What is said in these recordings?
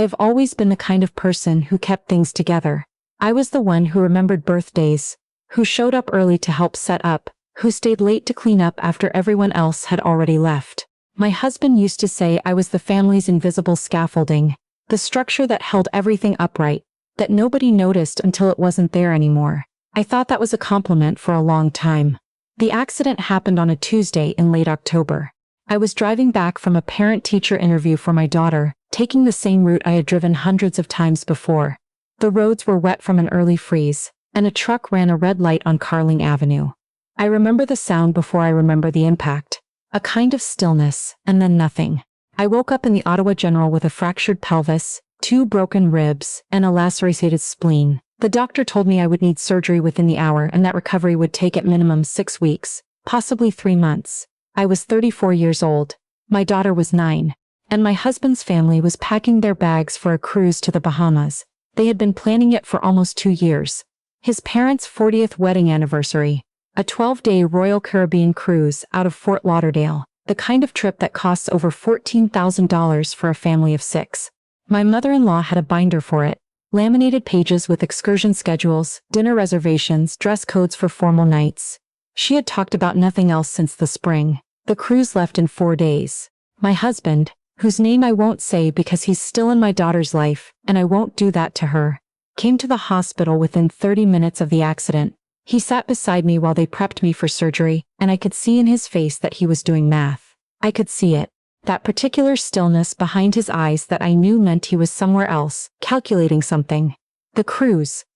I have always been the kind of person who kept things together. I was the one who remembered birthdays, who showed up early to help set up, who stayed late to clean up after everyone else had already left. My husband used to say I was the family's invisible scaffolding, the structure that held everything upright, that nobody noticed until it wasn't there anymore. I thought that was a compliment for a long time. The accident happened on a Tuesday in late October. I was driving back from a parent-teacher interview for my daughter, taking the same route I had driven hundreds of times before. The roads were wet from an early freeze, and a truck ran a red light on Carling Avenue. I remember the sound before I remember the impact. A kind of stillness, and then nothing. I woke up in the Ottawa General with a fractured pelvis, 2 broken ribs, and a lacerated spleen. The doctor told me I would need surgery within the hour and that recovery would take at minimum 6 weeks, possibly 3 months. I was 34 years old. My daughter was 9. And my husband's family was packing their bags for a cruise to the Bahamas. They had been planning it for almost 2 years. His parents' 40th wedding anniversary. A 12-day Royal Caribbean cruise out of Fort Lauderdale. The kind of trip that costs over $14,000 for a family of 6. My mother-in-law had a binder for it. Laminated pages with excursion schedules, dinner reservations, dress codes for formal nights. She had talked about nothing else since the spring. The cruise left in 4 days. My husband, whose name I won't say because he's still in my daughter's life, and I won't do that to her, came to the hospital within 30 minutes of the accident. He sat beside me while they prepped me for surgery, and I could see in his face that he was doing math. I could see it. That particular stillness behind his eyes that I knew meant he was somewhere else, calculating something. The cruise,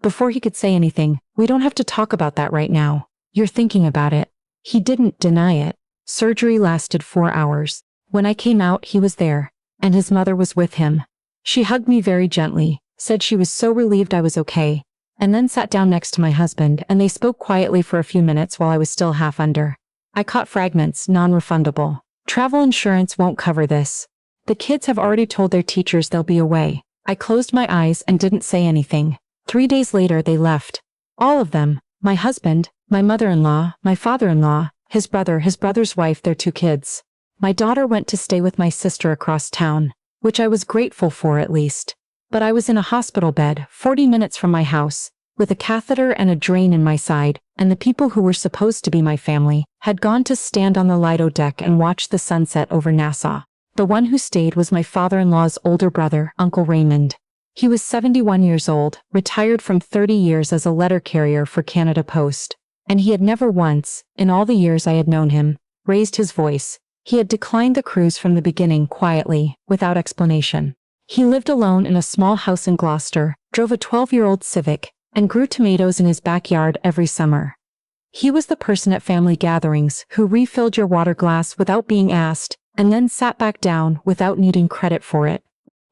before he could say anything, we don't have to talk about that right now. You're thinking about it. He didn't deny it. Surgery lasted 4 hours. When I came out, he was there, and his mother was with him. She hugged me very gently, said she was so relieved I was okay, and then sat down next to my husband and they spoke quietly for a few minutes while I was still half under. I caught fragments, non-refundable. Travel insurance won't cover this. The kids have already told their teachers they'll be away. I closed my eyes and didn't say anything. 3 days later they left. All of them. My husband, my mother-in-law, my father-in-law, his brother, his brother's wife, their 2 kids. My daughter went to stay with my sister across town, which I was grateful for at least. But I was in a hospital bed, 40 minutes from my house, with a catheter and a drain in my side, and the people who were supposed to be my family had gone to stand on the Lido deck and watch the sunset over Nassau. The one who stayed was my father-in-law's older brother, Uncle Raymond. He was 71 years old, retired from 30 years as a letter carrier for Canada Post, and he had never once, in all the years I had known him, raised his voice. He had declined the cruise from the beginning quietly, without explanation. He lived alone in a small house in Gloucester, drove a 12-year-old Civic, and grew tomatoes in his backyard every summer. He was the person at family gatherings who refilled your water glass without being asked, and then sat back down without needing credit for it.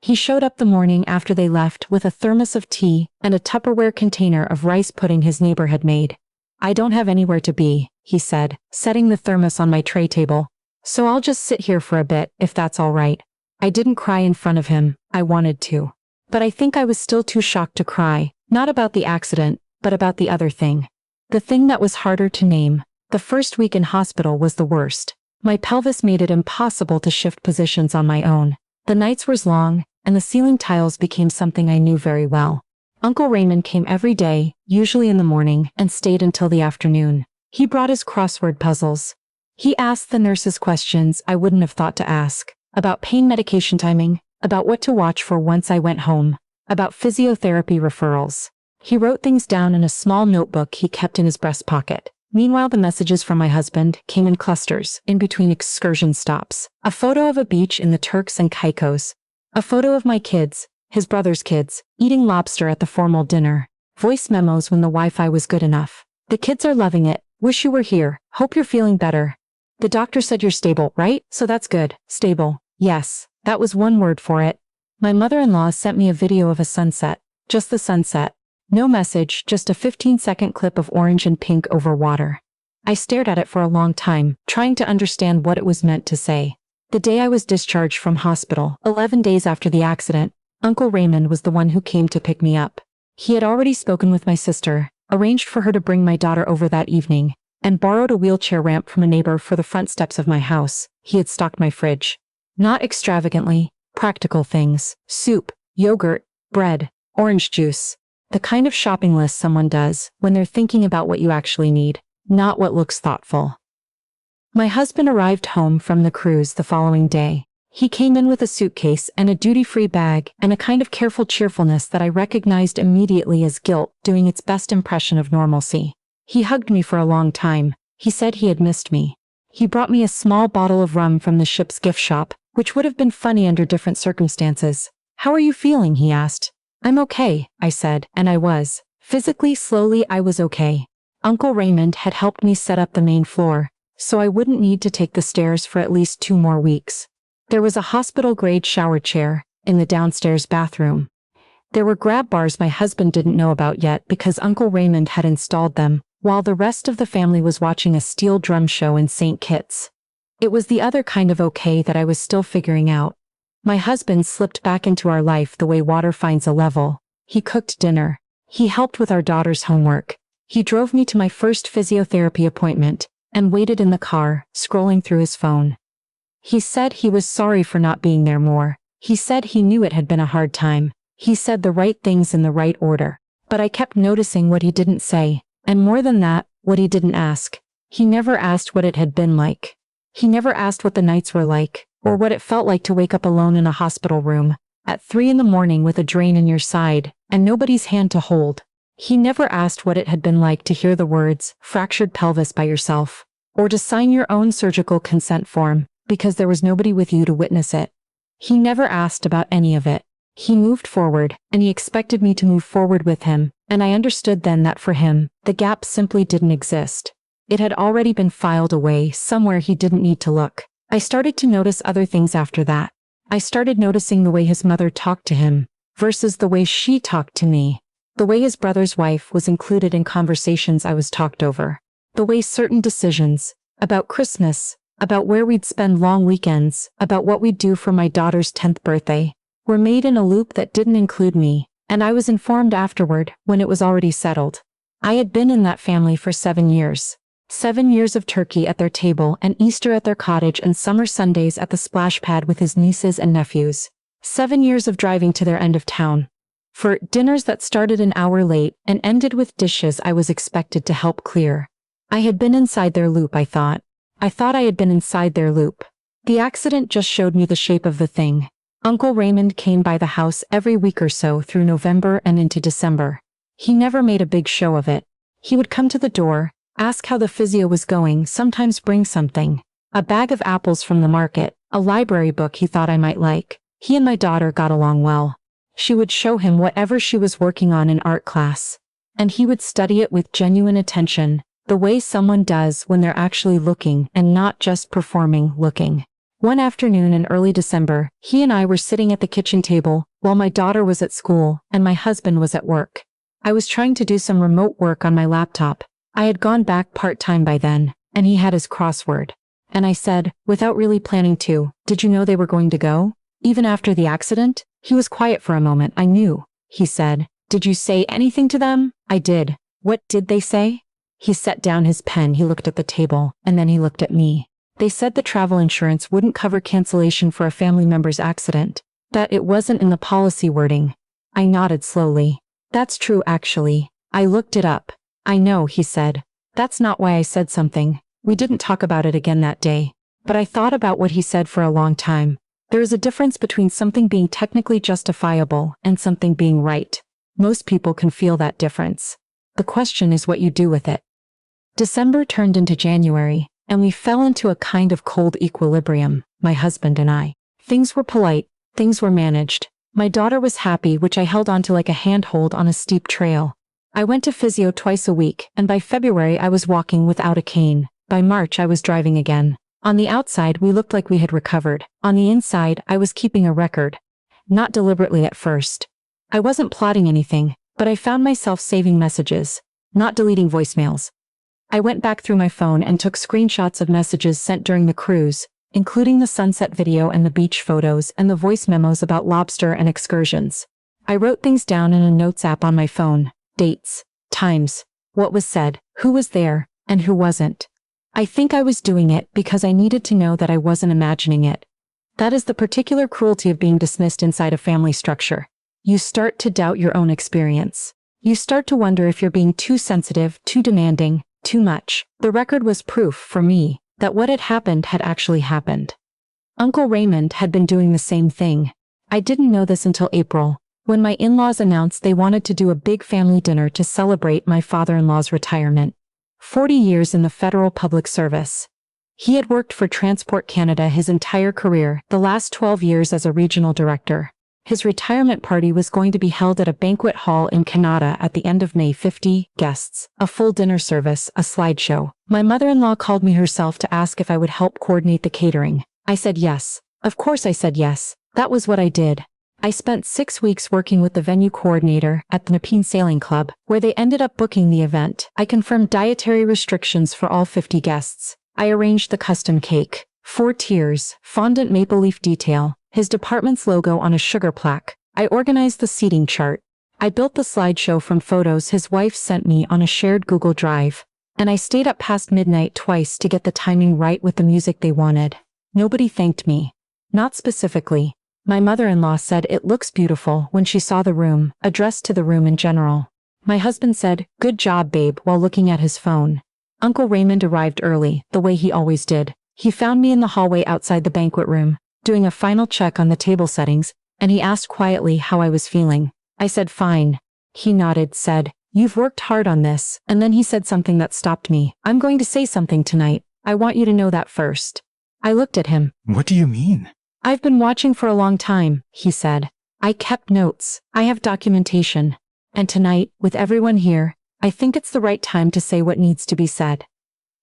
He showed up the morning after they left with a thermos of tea and a Tupperware container of rice pudding his neighbor had made. "I don't have anywhere to be," he said, setting the thermos on my tray table. "So I'll just sit here for a bit, if that's all right." I didn't cry in front of him. I wanted to. But I think I was still too shocked to cry, not about the accident, but about the other thing. The thing that was harder to name. The first week in hospital was the worst. My pelvis made it impossible to shift positions on my own. The nights were long, and the ceiling tiles became something I knew very well. Uncle Raymond came every day, usually in the morning, and stayed until the afternoon. He brought his crossword puzzles. He asked the nurses questions I wouldn't have thought to ask. About pain medication timing, about what to watch for once I went home, about physiotherapy referrals. He wrote things down in a small notebook he kept in his breast pocket. Meanwhile, the messages from my husband came in clusters, in between excursion stops. A photo of a beach in the Turks and Caicos. A photo of my kids, his brother's kids, eating lobster at the formal dinner. Voice memos when the Wi-Fi was good enough. "The kids are loving it. Wish you were here. Hope you're feeling better. The doctor said you're stable, right? So that's good. Stable. Yes, that was one word for it." My mother-in-law sent me a video of a sunset. Just the sunset. No message, just a 15-second clip of orange and pink over water. I stared at it for a long time, trying to understand what it was meant to say. The day I was discharged from hospital, 11 days after the accident, Uncle Raymond was the one who came to pick me up. He had already spoken with my sister, arranged for her to bring my daughter over that evening, and borrowed a wheelchair ramp from a neighbor for the front steps of my house. He had stocked my fridge. Not extravagantly, Practical things: soup, yogurt, bread, orange juice. The kind of shopping list someone does when they're thinking about what you actually need, not what looks thoughtful. My husband arrived home from the cruise the following day. He came in with a suitcase and a duty-free bag and a kind of careful cheerfulness that I recognized immediately as guilt doing its best impression of normalcy. He hugged me for a long time. He said he had missed me. He brought me a small bottle of rum from the ship's gift shop, which would have been funny under different circumstances. "How are you feeling?" he asked. "I'm okay," I said, and I was. Physically, slowly, I was okay. Uncle Raymond had helped me set up the main floor, so I wouldn't need to take the stairs for at least 2 more weeks. There was a hospital-grade shower chair in the downstairs bathroom. There were grab bars my husband didn't know about yet because Uncle Raymond had installed them, while the rest of the family was watching a steel drum show in St. Kitts. It was the other kind of okay that I was still figuring out. My husband slipped back into our life the way water finds a level. He cooked dinner. He helped with our daughter's homework. He drove me to my first physiotherapy appointment and waited in the car, scrolling through his phone. He said he was sorry for not being there more. He said he knew it had been a hard time. He said the right things in the right order. But I kept noticing what he didn't say, and more than that, what he didn't ask. He never asked what it had been like. He never asked what the nights were like, or what it felt like to wake up alone in a hospital room, at 3 in the morning with a drain in your side, and nobody's hand to hold. He never asked what it had been like to hear the words, "fractured pelvis" by yourself, or to sign your own surgical consent form, because there was nobody with you to witness it. He never asked about any of it. He moved forward, and he expected me to move forward with him, and I understood then that for him, the gap simply didn't exist. It had already been filed away somewhere he didn't need to look. I started to notice other things after that. I started noticing the way his mother talked to him, versus the way she talked to me. The way his brother's wife was included in conversations I was talked over. The way certain decisions, about Christmas, about where we'd spend long weekends, about what we'd do for my daughter's 10th birthday, were made in a loop that didn't include me, and I was informed afterward when it was already settled. I had been in that family for 7 years. 7 years of turkey at their table and Easter at their cottage and summer Sundays at the splash pad with his nieces and nephews. 7 years of driving to their end of town for dinners that started an hour late and ended with dishes I was expected to help clear. I had been inside their loop, I thought. I thought I had been inside their loop. The accident just showed me the shape of the thing. Uncle Raymond came by the house every week or so through November and into December. He never made a big show of it. He would come to the door, ask how the physio was going, sometimes bring something. A bag of apples from the market, a library book he thought I might like. He and my daughter got along well. She would show him whatever she was working on in art class. And he would study it with genuine attention, the way someone does when they're actually looking and not just performing looking. One afternoon in early December, he and I were sitting at the kitchen table while my daughter was at school and my husband was at work. I was trying to do some remote work on my laptop. I had gone back part-time by then, and he had his crossword. And I said, without really planning to, "Did you know they were going to go? Even after the accident?" He was quiet for a moment. "I knew," he said. "Did you say anything to them?" "I did." "What did they say?" He set down his pen, he looked at the table, and then he looked at me. "They said the travel insurance wouldn't cover cancellation for a family member's accident. That it wasn't in the policy wording." I nodded slowly. "That's true, actually. I looked it up." "I know," he said. "That's not why I said something. We didn't talk about it again that day. But I thought about what he said for a long time. There is a difference between something being technically justifiable and something being right. Most people can feel that difference. The question is what you do with it." December turned into January, and we fell into a kind of cold equilibrium, my husband and I. Things were polite, things were managed. My daughter was happy, which I held onto like a handhold on a steep trail. I went to physio twice a week, and by February I was walking without a cane. By March I was driving again. On the outside we looked like we had recovered. On the inside I was keeping a record. Not deliberately at first. I wasn't plotting anything, but I found myself saving messages, not deleting voicemails. I went back through my phone and took screenshots of messages sent during the cruise, including the sunset video and the beach photos and the voice memos about lobster and excursions. I wrote things down in a notes app on my phone, dates, times, what was said, who was there, and who wasn't. I think I was doing it because I needed to know that I wasn't imagining it. That is the particular cruelty of being dismissed inside a family structure. You start to doubt your own experience. You start to wonder if you're being too sensitive, too demanding, too much. The record was proof, for me, that what had actually happened. Uncle Raymond had been doing the same thing. I didn't know this until April, when my in-laws announced they wanted to do a big family dinner to celebrate my father-in-law's retirement. 40 years in the federal public service. He had worked for Transport Canada his entire career, the last 12 years as a regional director. His retirement party was going to be held at a banquet hall in Canada at the end of May. 50 guests, a full dinner service, a slideshow. My mother-in-law called me herself to ask if I would help coordinate the catering. I said yes. Of course I said yes. That was what I did. I spent 6 weeks working with the venue coordinator at the Nepean Sailing Club, where they ended up booking the event. I confirmed dietary restrictions for all 50 guests. I arranged the custom cake, 4 tiers, fondant maple leaf detail, his department's logo on a sugar plaque. I organized the seating chart. I built the slideshow from photos his wife sent me on a shared Google Drive. And I stayed up past midnight twice to get the timing right with the music they wanted. Nobody thanked me. Not specifically. My mother-in-law said it looks beautiful when she saw the room, addressed to the room in general. My husband said, "Good job, babe," while looking at his phone. Uncle Raymond arrived early, the way he always did. He found me in the hallway outside the banquet room, doing a final check on the table settings, and he asked quietly how I was feeling. I said fine. He nodded, said, "You've worked hard on this," and then he said something that stopped me. "I'm going to say something tonight. I want you to know that first." I looked at him. "What do you mean?" "I've been watching for a long time," he said. "I kept notes. I have documentation. And tonight, with everyone here, I think it's the right time to say what needs to be said."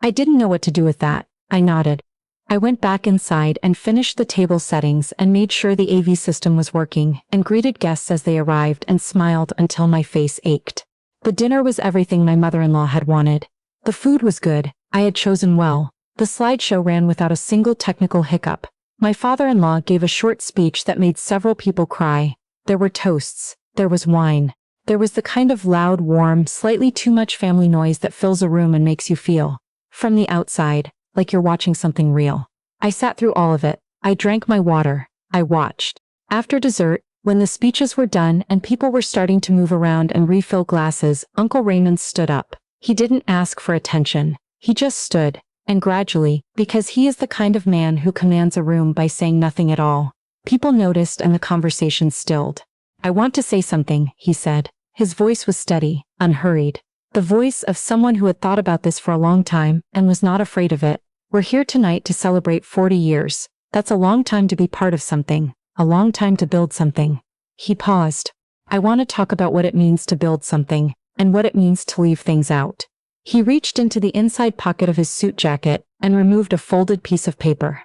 I didn't know what to do with that. I nodded. I went back inside and finished the table settings and made sure the AV system was working, and greeted guests as they arrived and smiled until my face ached. The dinner was everything my mother-in-law had wanted. The food was good. I had chosen well. The slideshow ran without a single technical hiccup. My father-in-law gave a short speech that made several people cry. There were toasts. There was wine. There was the kind of loud, warm, slightly too much family noise that fills a room and makes you feel, from the outside, like you're watching something real. I sat through all of it. I drank my water. I watched. After dessert, when the speeches were done and people were starting to move around and refill glasses, Uncle Raymond stood up. He didn't ask for attention. He just stood, and gradually, because he is the kind of man who commands a room by saying nothing at all, people noticed and the conversation stilled. "I want to say something," he said. His voice was steady, unhurried. The voice of someone who had thought about this for a long time and was not afraid of it. "We're here tonight to celebrate 40 years. That's a long time to be part of something, a long time to build something." He paused. "I want to talk about what it means to build something, and what it means to leave things out." He reached into the inside pocket of his suit jacket and removed a folded piece of paper.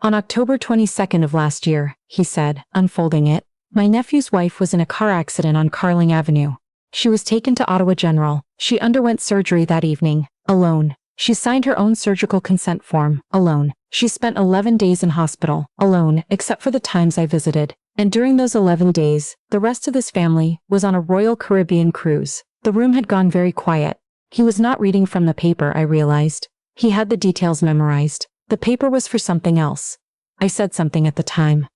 "On October 22nd of last year," he said, unfolding it, "my nephew's wife was in a car accident on Carling Avenue. She was taken to Ottawa General. She underwent surgery that evening, alone. She signed her own surgical consent form, alone. She spent 11 days in hospital, alone, except for the times I visited. And during those 11 days, the rest of this family was on a Royal Caribbean cruise. The room had gone very quiet. He was not reading from the paper, I realized. He had the details memorized. The paper was for something else. I said something at the time.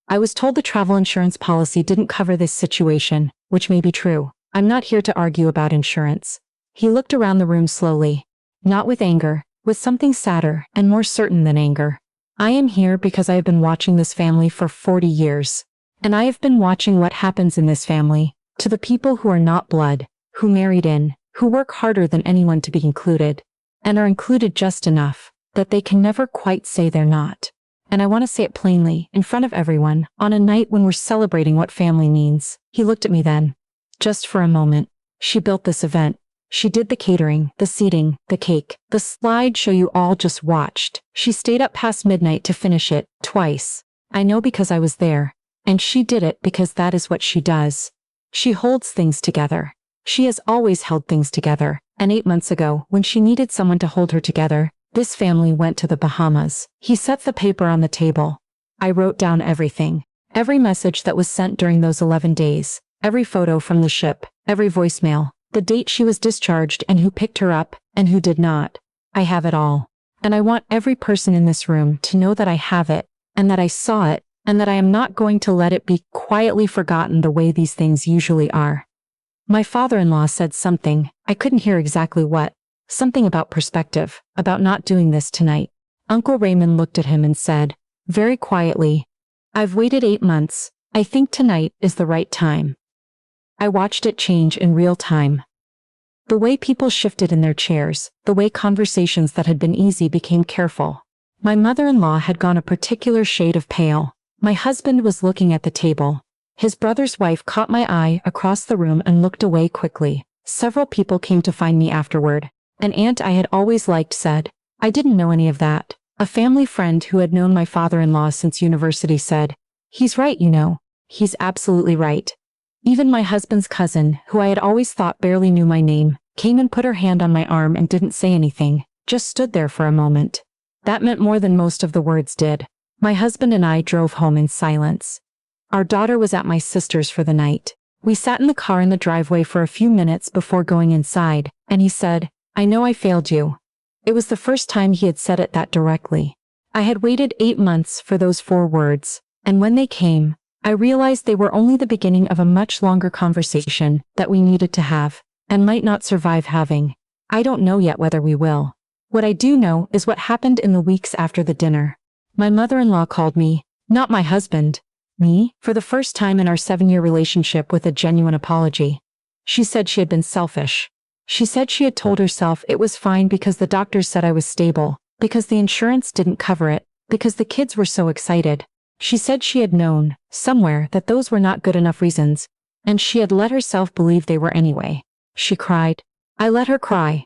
I was told the travel insurance policy didn't cover this situation, which may be true. I'm not here to argue about insurance." He looked around the room slowly. Not with anger, with something sadder and more certain than anger. "I am here because I have been watching this family for 40 years. And I have been watching what happens in this family, to the people who are not blood, who married in, who work harder than anyone to be included, and are included just enough, that they can never quite say they're not. And I want to say it plainly, in front of everyone, on a night when we're celebrating what family means." He looked at me then. "Just for a moment. She built this event. She did the catering, the seating, the cake, the slideshow you all just watched. She stayed up past midnight to finish it, twice. I know because I was there. And she did it because that is what she does. She holds things together. She has always held things together. And 8 months ago, when she needed someone to hold her together, this family went to the Bahamas." He set the paper on the table. I wrote down everything. Every message that was sent during those 11 days. Every photo from the ship. Every voicemail. The date she was discharged and who picked her up, and who did not. I have it all. And I want every person in this room to know that I have it, and that I saw it, and that I am not going to let it be quietly forgotten the way these things usually are. My father-in-law said something, I couldn't hear exactly what, something about perspective, about not doing this tonight. Uncle Raymond looked at him and said, very quietly, I've waited 8 months, I think tonight is the right time. I watched it change in real time. The way people shifted in their chairs, the way conversations that had been easy became careful. My mother-in-law had gone a particular shade of pale. My husband was looking at the table. His brother's wife caught my eye across the room and looked away quickly. Several people came to find me afterward. An aunt I had always liked said, I didn't know any of that. A family friend who had known my father-in-law since university said, he's right, you know. He's absolutely right. Even my husband's cousin, who I had always thought barely knew my name, came and put her hand on my arm and didn't say anything, just stood there for a moment. That meant more than most of the words did. My husband and I drove home in silence. Our daughter was at my sister's for the night. We sat in the car in the driveway for a few minutes before going inside, and he said, I know I failed you. It was the first time he had said it that directly. I had waited 8 months for those 4 words, and when they came, I realized they were only the beginning of a much longer conversation that we needed to have, and might not survive having. I don't know yet whether we will. What I do know is what happened in the weeks after the dinner. My mother-in-law called me, not my husband, me, for the first time in our 7-year relationship with a genuine apology. She said she had been selfish. She said she had told herself it was fine because the doctors said I was stable, because the insurance didn't cover it, because the kids were so excited. She said she had known, somewhere, that those were not good enough reasons, and she had let herself believe they were anyway. She cried. I let her cry.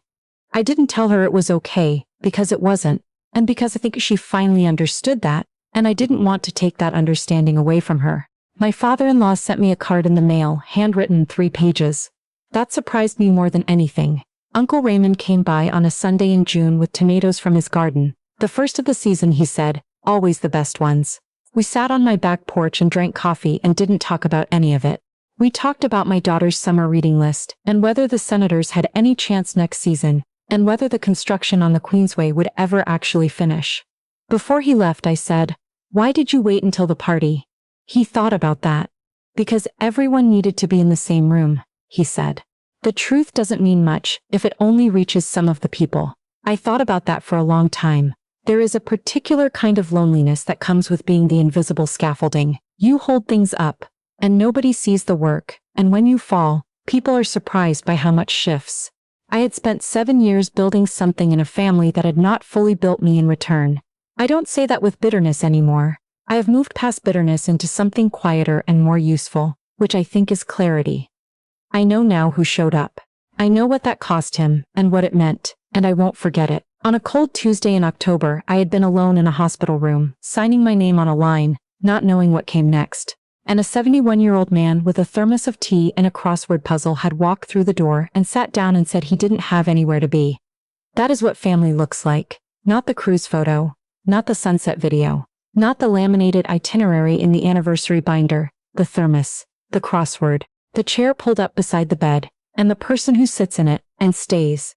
I didn't tell her it was okay, because it wasn't, and because I think she finally understood that, and I didn't want to take that understanding away from her. My father-in-law sent me a card in the mail, handwritten 3 pages. That surprised me more than anything. Uncle Raymond came by on a Sunday in June with tomatoes from his garden. The first of the season, he said, always the best ones. We sat on my back porch and drank coffee and didn't talk about any of it. We talked about my daughter's summer reading list, and whether the Senators had any chance next season, and whether the construction on the Queensway would ever actually finish. Before he left, I said, why did you wait until the party? He thought about that. Because everyone needed to be in the same room, he said. The truth doesn't mean much if it only reaches some of the people. I thought about that for a long time. There is a particular kind of loneliness that comes with being the invisible scaffolding. You hold things up, and nobody sees the work, and when you fall, people are surprised by how much shifts. I had spent 7 years building something in a family that had not fully built me in return. I don't say that with bitterness anymore. I have moved past bitterness into something quieter and more useful, which I think is clarity. I know now who showed up. I know what that cost him, and what it meant, and I won't forget it. On a cold Tuesday in October, I had been alone in a hospital room, signing my name on a line, not knowing what came next. And a 71-year-old man with a thermos of tea and a crossword puzzle had walked through the door and sat down and said he didn't have anywhere to be. That is what family looks like. Not the cruise photo, not the sunset video, not the laminated itinerary in the anniversary binder, the thermos, the crossword, the chair pulled up beside the bed, and the person who sits in it and stays.